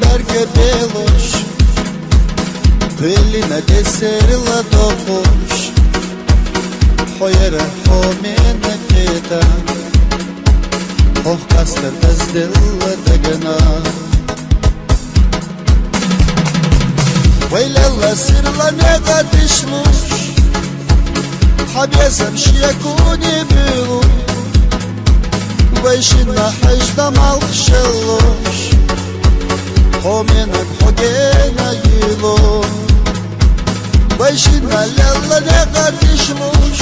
berge beloš, Pylina deserila dopuš, Hojere homene kita, Hofkaster bezdilla degena. Veylella sirla nega dişmuş, Habezem şiyekuni bilu, Vejşinna hejda malkşeloş, Homenek hogena yilo. Vejşinna lella nega dişmuş,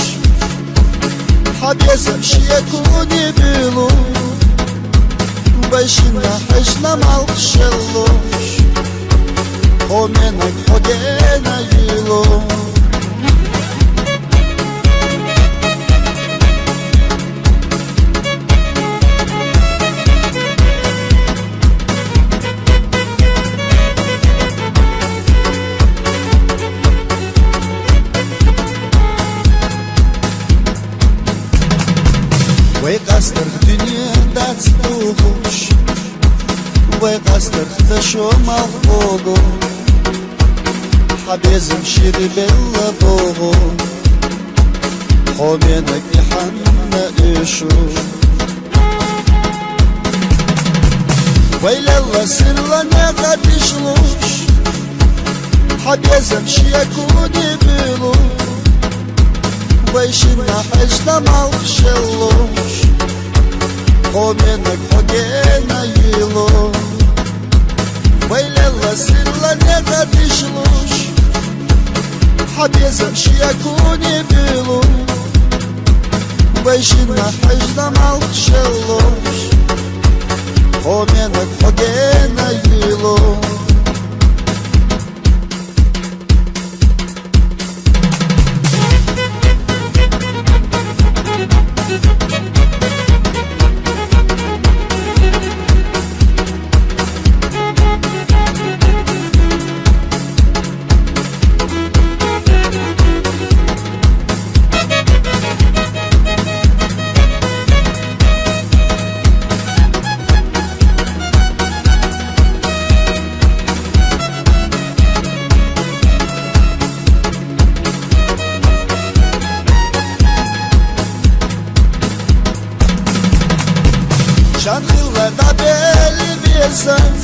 Habezem şiyekuni bilu, Vejşinna hejda malkşeloş, Homenek hogena yilo. Vay qastır dünyada tuğuş, Vay qastır taşımaq boğu, Habezim şiri bella boğu, Homenek ihanna işu. Vay lella sirla ne kadişluş, Habezim şiyekuni bilu, Vejşinna hejda malkşeloş, Homenek hogena yilo. Veylella sirla ne kadişluş, Habezem şiyekuni bilu, Vejşinna hejda malkşeloş, Homenek hogena yilo. Şanlılarda belli bir sen,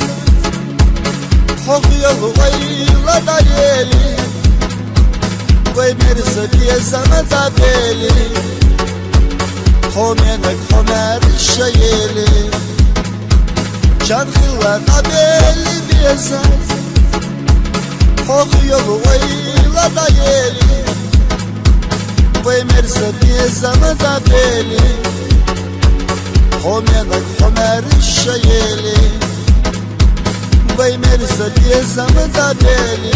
Kokuyor vayla da yeli, Vay merse diye sana da belli, Homenek homer şayeli. Şanlılarda belli bir sen, Kokuyor vayla da yeli, Vay merse diye sana da belli, Homenek homer şayeli. Vay merse diye sana da belli,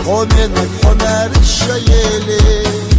Homenek homer şayeli.